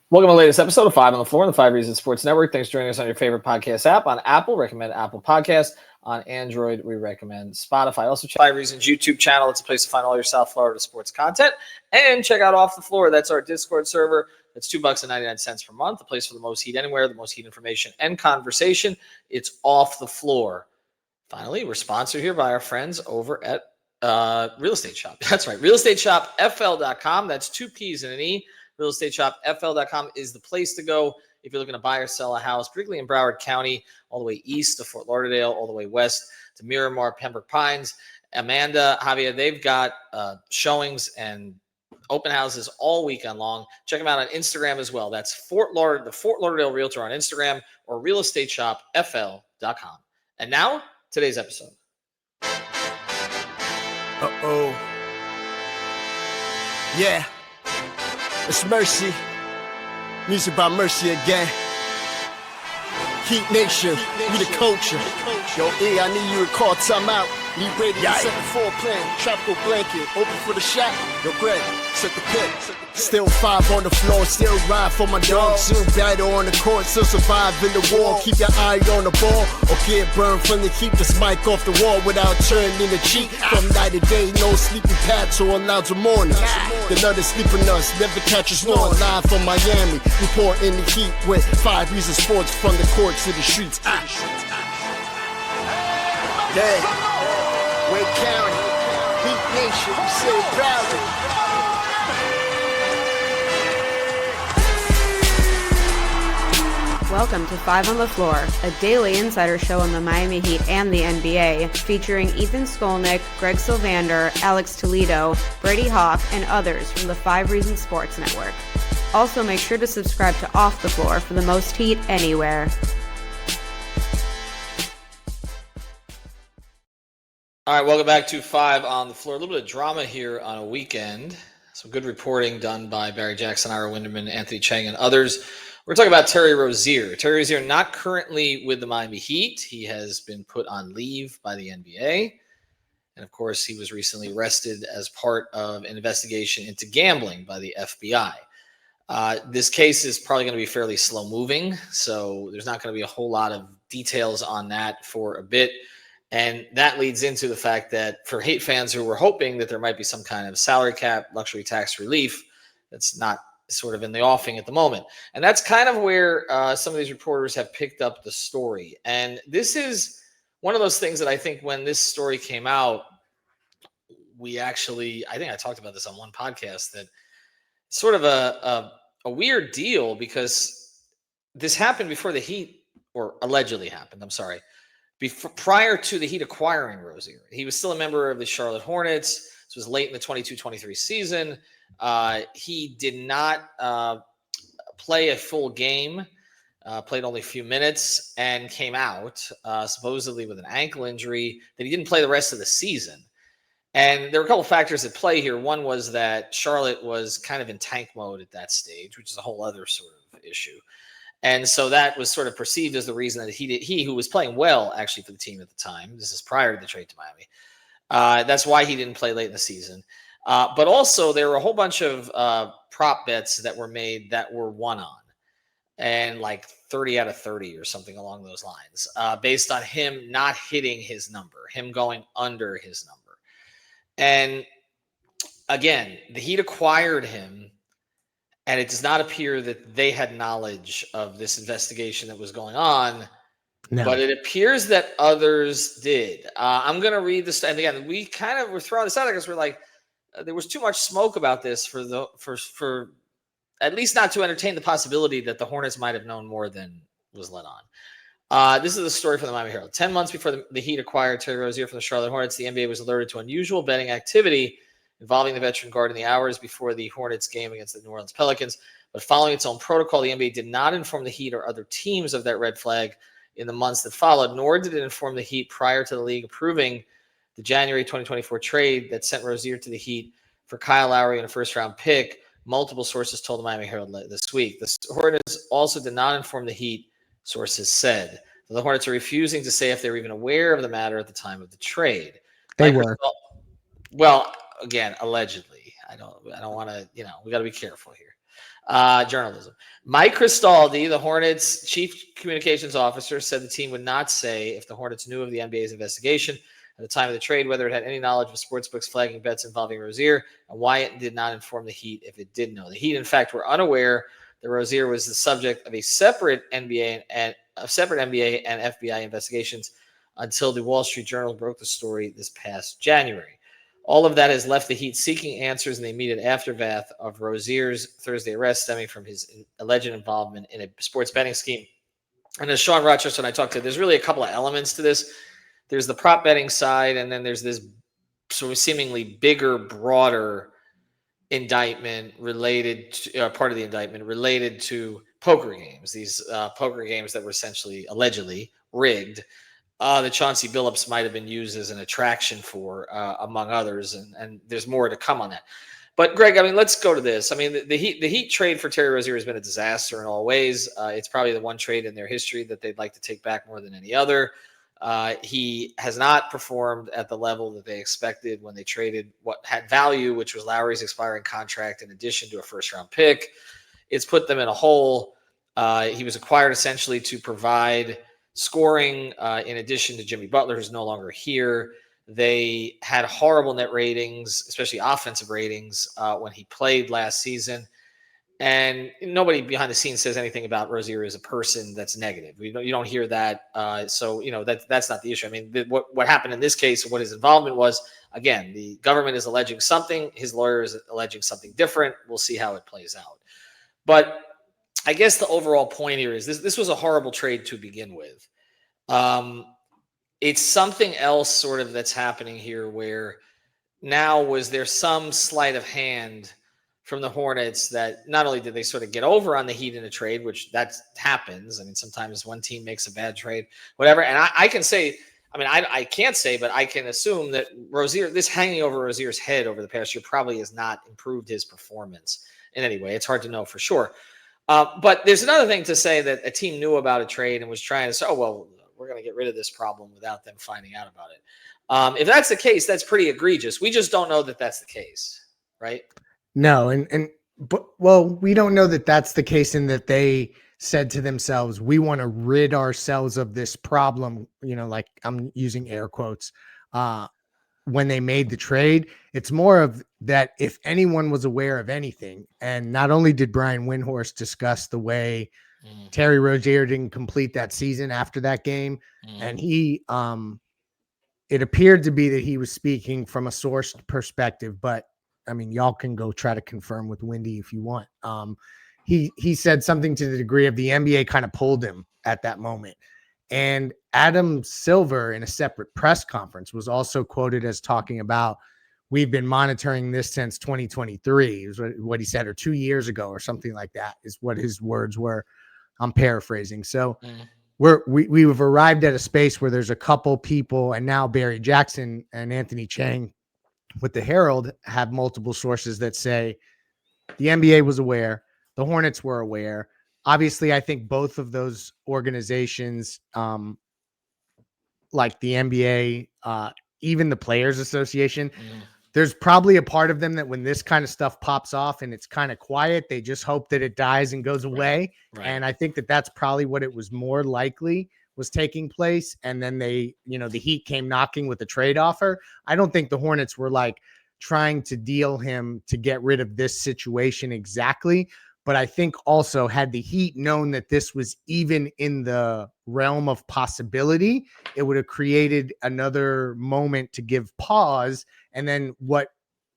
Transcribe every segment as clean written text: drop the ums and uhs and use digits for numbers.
Welcome to the latest episode of Five on the Floor on the Five Reasons Sports Network. Thanks for joining us on your favorite podcast app. On Apple, recommend Apple Podcasts. On Android, we recommend Spotify. Also, check Five Reasons YouTube channel. It's a place to find all your South Florida sports content. And check out Off the Floor. That's our Discord server. That's $2.99 per month. The place for the most heat anywhere, the most heat information and conversation. It's Off the Floor. Finally, we're sponsored here by our friends over at Real Estate Shop. That's right, realestateshopfl.com. That's two P's and an E. Realestateshopfl.com is the place to go if you're looking to buy or sell a house, particularly in Broward County, all the way east to Fort Lauderdale, all the way west to Miramar, Pembroke Pines. Amanda, Javier, they've got showings and open houses all weekend long. Check them out on Instagram as well. That's the Fort Lauderdale Realtor on Instagram or realestateshopfl.com. And now, today's episode. Uh-oh. Yeah. It's Mercy. Music by Mercy again. Heat Nation, we the culture. Yo, E, I need you to call time out. Need Brady to set the floor plan. Tropical blanket, open for the shot. Yo, Greg, set the pick. Still five on the floor, still ride for my dog. Still battle on the court, still survive in the war. Keep your eye on the ball, or get burned from the keep this mic off the wall without turning the cheek. From night to day, no sleeping pads or allowed to mourn us. The nut is sleeping us, never catch us snoring. Live from Miami, report in the heat with 5 Reasons Sports from the court to the streets. Yeah, Wake County, Heat Nation, we say it proudly. Welcome to Five on the Floor, a daily insider show on the Miami Heat and the NBA, featuring Ethan Skolnick, Greg Sylvander, Alex Toledo, Brady Hawk, and others from the 5 Reasons Sports Network. Also, make sure to subscribe to Off the Floor for the most heat anywhere. All right, welcome back to Five on the Floor. A little bit of drama here on a weekend. Some good reporting done by Barry Jackson, Ira Winderman, Anthony Chang, and others. We're talking about Terry Rozier. Terry Rozier not currently with the Miami Heat. He has been put on leave by the NBA. And, of course, he was recently arrested as part of an investigation into gambling by the FBI. This case is probably going to be fairly slow-moving, so there's not going to be a whole lot of details on that for a bit. And that leads into the fact that for Heat fans who were hoping that there might be some kind of salary cap, luxury tax relief, that's not sort of in the offing at the moment. And that's kind of where some of these reporters have picked up the story. And this is one of those things that I think when this story came out, I think I talked about this on one podcast, that sort of a weird deal because this happened before the Heat, or allegedly happened, prior to the Heat acquiring Rozier. He was still a member of the Charlotte Hornets. This was late in the 22-23 season. He did not play a full game, played only a few minutes, and came out supposedly with an ankle injury that he didn't play the rest of the season. And there were a couple factors at play here. One was that Charlotte was kind of in tank mode at that stage, which is a whole other sort of issue. And so that was sort of perceived as the reason that he who was playing well actually for the team at the time, this is prior to the trade to Miami, that's why he didn't play late in the season. But also there were a whole bunch of prop bets that were made that were won on, and like 30 out of 30 or something along those lines, based on him not hitting his number, him going under his number. And again, the Heat acquired him, and it does not appear that they had knowledge of this investigation that was going on. No. But it appears that others did. I'm going to read this. And again, we kind of were throwing this out because we're like, there was too much smoke about this for at least not to entertain the possibility that the Hornets might have known more than was let on. This is a story from the Miami Herald. 10 months before the Heat acquired Terry Rozier from the Charlotte Hornets, the NBA was alerted to unusual betting activity involving the veteran guard in the hours before the Hornets game against the New Orleans Pelicans. But following its own protocol, the NBA did not inform the Heat or other teams of that red flag in the months that followed, nor did it inform the Heat prior to the league approving the January 2024 trade that sent Rozier to the Heat for Kyle Lowry and a first-round pick. Multiple sources told the Miami Herald this week. The Hornets also did not inform the Heat, sources said. The Hornets are refusing to say if they were even aware of the matter at the time of the trade. They were. Well, again, allegedly. I don't want to, we got to be careful here. Journalism. Mike Cristaldi, the Hornets chief communications officer, said the team would not say if the Hornets knew of the NBA's investigation at the time of the trade, whether it had any knowledge of sportsbooks flagging bets involving Rozier, and why it did not inform the Heat if it did know. The Heat, in fact, were unaware that Rozier was the subject of a separate NBA and FBI investigations until the Wall Street Journal broke the story this past January. All of that has left the Heat seeking answers in the immediate aftermath of Rozier's Thursday arrest stemming from his alleged involvement in a sports betting scheme. And as Sean Rochester and I talked to, there's really a couple of elements to this. There's the prop betting side, and then there's this sort of seemingly bigger, broader indictment related to, part of the indictment related to poker games. These poker games that were essentially, allegedly, rigged. That Chauncey Billups might have been used as an attraction for, among others, and there's more to come on that. But Greg, I mean, let's go to this. I mean, the Heat trade for Terry Rozier has been a disaster in all ways. It's probably the one trade in their history that they'd like to take back more than any other. He has not performed at the level that they expected when they traded what had value, which was Lowry's expiring contract in addition to a first-round pick. It's put them in a hole. He was acquired essentially to provide scoring in addition to Jimmy Butler, who's no longer here. They had horrible net ratings, especially offensive ratings, when he played last season. And nobody behind the scenes says anything about Rozier as a person that's negative. You don't hear that. So, that's not the issue. I mean, what happened in this case, what his involvement was, again, the government is alleging something. His lawyer is alleging something different. We'll see how it plays out. But I guess the overall point here is this was a horrible trade to begin with. It's something else sort of that's happening here where now was there some sleight of hand from the Hornets that not only did they sort of get over on the Heat in a trade, which that happens. I mean, sometimes one team makes a bad trade, whatever. And I can say, I mean, I can't say, but I can assume that Rozier, this hanging over Rozier's head over the past year probably has not improved his performance in any way. It's hard to know for sure. But there's another thing to say that a team knew about a trade and was trying to say, oh, well, we're going to get rid of this problem without them finding out about it. If that's the case, that's pretty egregious. We just don't know that that's the case, right? No, but we don't know that that's the case in that they said to themselves, we want to rid ourselves of this problem, like I'm using air quotes, when they made the trade. It's more of that if anyone was aware of anything, and not only did Brian Windhorst discuss the way Terry Rozier didn't complete that season after that game, and he it appeared to be that he was speaking from a sourced perspective, but I mean, y'all can go try to confirm with Wendy if you want. He said something to the degree of the NBA kind of pulled him at that moment. And Adam Silver in a separate press conference was also quoted as talking about, we've been monitoring this since 2023 is what he said, or 2 years ago or something like that is what his words were. I'm paraphrasing. So we've arrived at a space where there's a couple people, and now Barry Jackson and Anthony Chang with the Herald have multiple sources that say the NBA was aware, the Hornets were aware. Obviously, I think both of those organizations, like the NBA, even the Players Association, there's probably a part of them that when this kind of stuff pops off and it's kind of quiet, they just hope that it dies and goes away. Right. And I think that that's probably what it was more likely was taking place. And then they, the Heat came knocking with a trade offer. I don't think the Hornets were like trying to deal him to get rid of this situation exactly. But I think also had the Heat known that this was even in the realm of possibility, it would have created another moment to give pause. And then what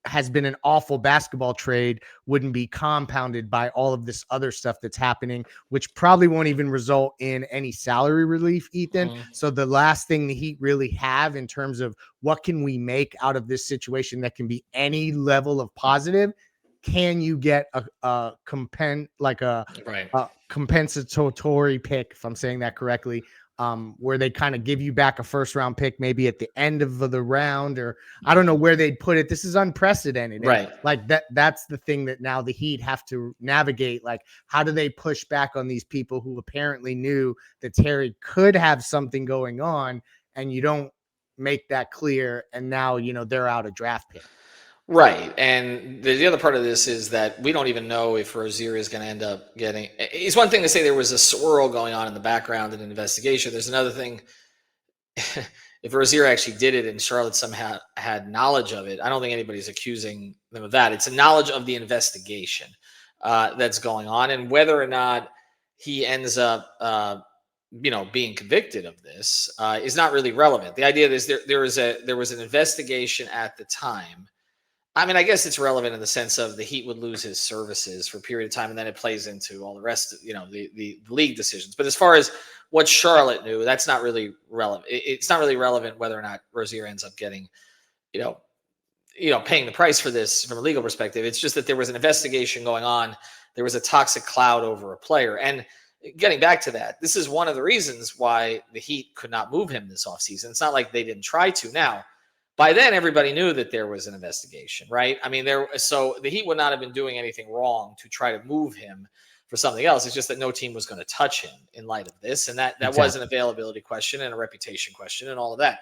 has been an awful basketball trade wouldn't be compounded by all of this other stuff that's happening, which probably won't even result in any salary relief, Ethan. So the last thing the Heat really have in terms of what can we make out of this situation that can be any level of positive, can you get a compensatory pick, if I'm saying that correctly, where they kind of give you back a first round pick, maybe at the end of the round, or I don't know where they'd put it. This is unprecedented. Right. And like that's the thing that now the Heat have to navigate. Like, how do they push back on these people who apparently knew that Terry could have something going on, and you don't make that clear, and now, they're out a draft pick. Right. And the other part of this is that we don't even know if Rozier is going to end up getting. It's one thing to say there was a swirl going on in the background in an investigation. There's another thing if Rozier actually did it and Charlotte somehow had knowledge of it. I don't think anybody's accusing them of that. It's a knowledge of the investigation that's going on, and whether or not he ends up, being convicted of this is not really relevant. The idea is there was an investigation at the time. I mean, I guess it's relevant in the sense of the Heat would lose his services for a period of time, and then it plays into all the rest of, the league decisions. But as far as what Charlotte knew, that's not really relevant. It's not really relevant whether or not Rozier ends up getting, paying the price for this from a legal perspective. It's just that there was an investigation going on. There was a toxic cloud over a player. And getting back to that, this is one of the reasons why the Heat could not move him this offseason. It's not like they didn't try to. Now, by then, everybody knew that there was an investigation, right? I mean, so the Heat would not have been doing anything wrong to try to move him for something else. It's just that no team was going to touch him in light of this, and that exactly. was an availability question and a reputation question and all of that.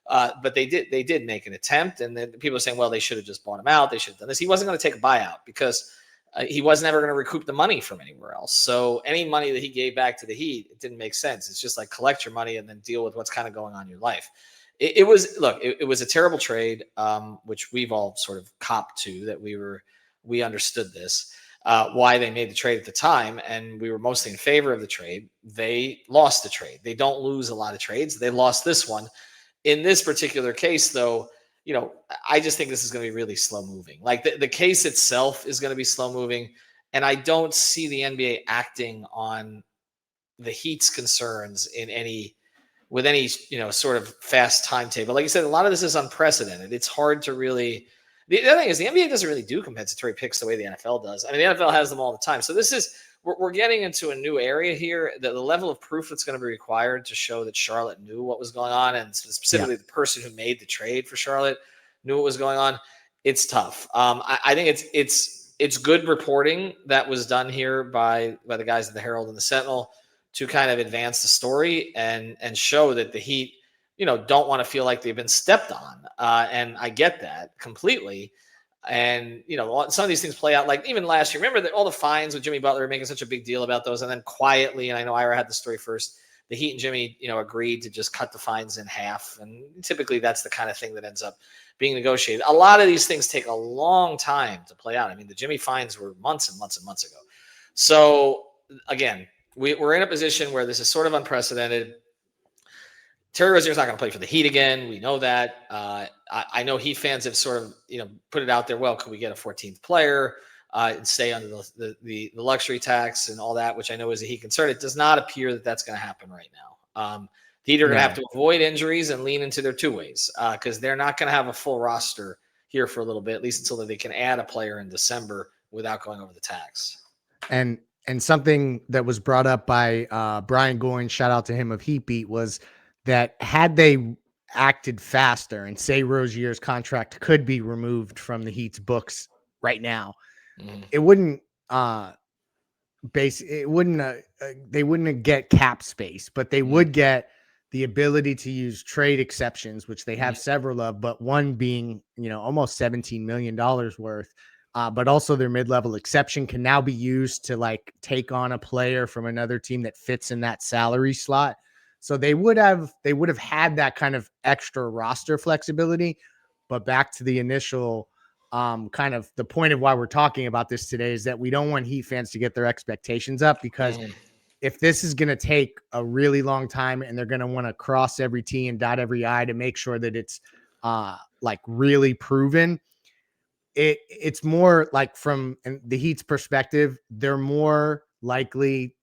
But they did make an attempt, and then people are saying, well, they should have just bought him out. They should have done this. He wasn't going to take a buyout because he was never going to recoup the money from anywhere else. So any money that he gave back to the Heat, it didn't make sense. It's just like collect your money and then deal with what's kind of going on in your life. It was a terrible trade, which we've all sort of copped to, that we understood this, why they made the trade at the time, and we were mostly in favor of the trade. They lost the trade. They don't lose a lot of trades. They lost this one. In this particular case, though, I just think this is going to be really slow moving. Like the case itself is going to be slow moving, and I don't see the NBA acting on the Heat's concerns with any sort of fast timetable. Like you said, a lot of this is unprecedented. It's hard to really. The other thing is the NBA doesn't really do compensatory picks the way the NFL does. I mean, the NFL has them all the time. So we're getting into a new area here. The level of proof that's going to be required to show that Charlotte knew what was going on, and specifically the person who made the trade for Charlotte knew what was going on. It's tough. I think it's good reporting that was done here by the guys at the Herald and the Sentinel to kind of advance the story and show that the Heat, don't want to feel like they've been stepped on. And I get that completely. And, some of these things play out like even last year. Remember that all the fines with Jimmy Butler making such a big deal about those. And then quietly, and I know Ira had the story first, the Heat and Jimmy, agreed to just cut the fines in half. And typically that's the kind of thing that ends up being negotiated. A lot of these things take a long time to play out. I mean, the Jimmy fines were months and months and months ago. So again, we're in a position where this is sort of unprecedented. Terry Rozier is not going to play for the Heat again. We know that. I know Heat fans have sort of, put it out there. Well, could we get a 14th player and stay under the luxury tax and all that, which I know is a Heat concern. It does not appear that that's going to happen right now. The Heat are going to have to avoid injuries and lean into their two ways because they're not going to have a full roster here for a little bit, at least until they can add a player in December without going over the tax. And something that was brought up by Brian Goins, shout out to him of Heat Beat, was that had they acted faster and say Rozier's contract could be removed from the Heat's books right now, it wouldn't they wouldn't get cap space, but they would get the ability to use trade exceptions, which they have several of, but one being, almost $17 million worth. But also their mid-level exception can now be used to take on a player from another team that fits in that salary slot. So they would have had that kind of extra roster flexibility. But back to the initial kind of the point of why we're talking about this today is that we don't want Heat fans to get their expectations up, because if this is going to take a really long time and they're going to want to cross every T and dot every I to make sure that it's really proven, it's more like from the Heat's perspective, they're more likely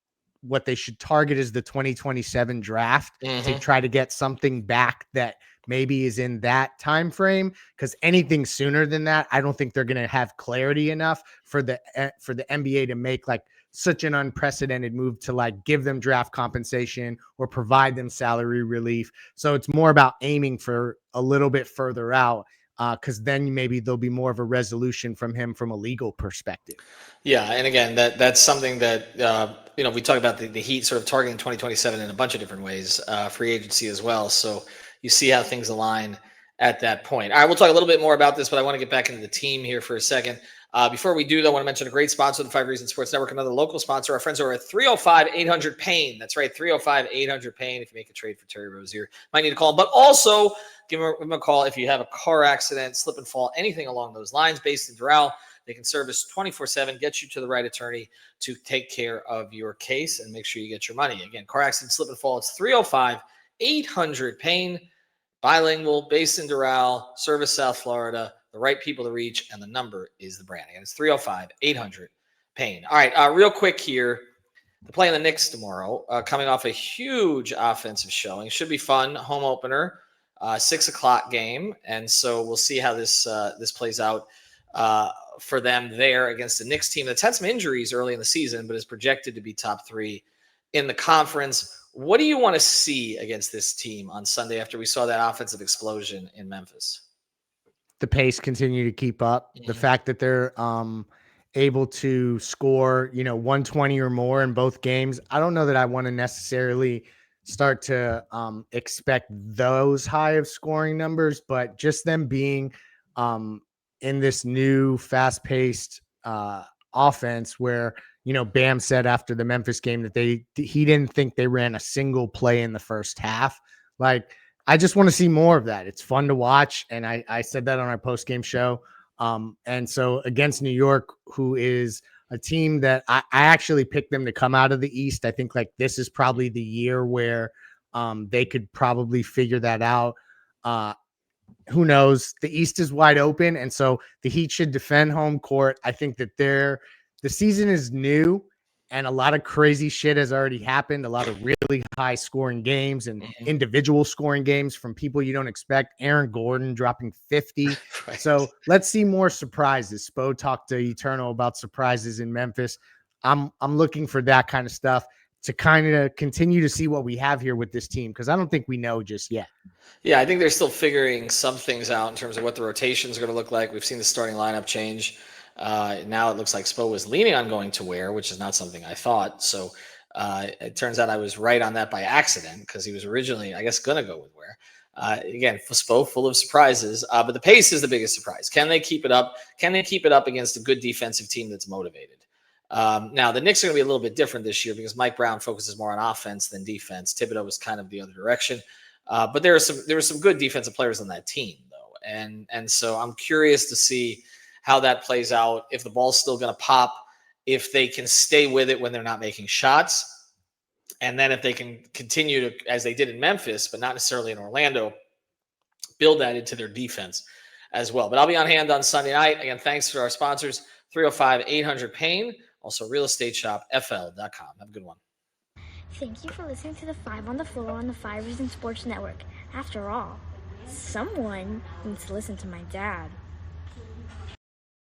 what they should target is the 2027 draft to try to get something back that maybe is in that time frame, because anything sooner than that, I don't think they're going to have clarity enough for the NBA to make such an unprecedented move to give them draft compensation or provide them salary relief. So it's more about aiming for a little bit further out, because then maybe there'll be more of a resolution from him from a legal perspective. Yeah, and again, that's something that we talk about the Heat sort of targeting 2027 in a bunch of different ways, free agency as well. So you see how things align. at that point. All right, we'll talk a little bit more about this, but I want to get back into the team here for a second. Before we do, though, I want to mention a great sponsor of the 5 Reasons Sports Network, another local sponsor, our friends over at 305-800-PAIN. That's right, 305-800-PAIN. If you make a trade for Terry Rozier, might need to call him. But also, give him a call if you have a car accident, slip and fall, anything along those lines. Based in Doral, they can service 24/7, get you to the right attorney to take care of your case and make sure you get your money. Again, car accident, slip and fall, it's 305-800-PAIN. Bilingual, based in Doral, service South Florida, the right people to reach, and the number is the brand. Again, it's 305-800-PAIN. All right, real quick here. They're playing the Knicks tomorrow, coming off a huge offensive showing. Should be fun. Home opener, 6 o'clock game, and so we'll see how this plays out for them there against the Knicks team that's had some injuries early in the season, but is projected to be top 3 in the conference. What do you want to see against this team on Sunday after we saw that offensive explosion in Memphis? The pace continue to keep up. The fact that they're able to score, 120 or more in both games. I don't know that I want to necessarily start to expect those high of scoring numbers, but just them being in this new fast-paced offense where, Bam said after the Memphis game that he didn't think they ran a single play in the first half. Like, I just want to see more of that. It's fun to watch. And I said that on our post-game show. And so against New York, who is a team that I actually picked them to come out of the East. I think like this is probably the year where they could probably figure that out. Who knows? The East is wide open. And so the Heat should defend home court. I think that the season is new and a lot of crazy shit has already happened. A lot of really high scoring games and individual scoring games from people you don't expect. Aaron Gordon dropping 50. Right. So let's see more surprises. Spo talked to Eternal about surprises in Memphis. I'm looking for that kind of stuff to kind of continue to see what we have here with this team, because I don't think we know just yet. Yeah, I think they're still figuring some things out in terms of what the rotations are going to look like. We've seen the starting lineup change. Now it looks like Spo was leaning on going to Ware, which is not something I thought. So it turns out I was right on that by accident, because he was originally, I guess, going to go with Ware. Again, Spo full of surprises, but the pace is the biggest surprise. Can they keep it up? Can they keep it up against a good defensive team that's motivated? Now, the Knicks are going to be a little bit different this year because Mike Brown focuses more on offense than defense. Thibodeau was kind of the other direction. But there were some good defensive players on that team, though. And so I'm curious to see how that plays out, if the ball's still going to pop, if they can stay with it when they're not making shots, and then if they can continue to, as they did in Memphis, but not necessarily in Orlando, build that into their defense as well. But I'll be on hand on Sunday night. Again, thanks to our sponsors, 305-800-PAIN, also realestateshopfl.com. Have a good one. Thank you for listening to the 5 on the Floor on the 5 Reasons Sports Network. After all, someone needs to listen to my dad.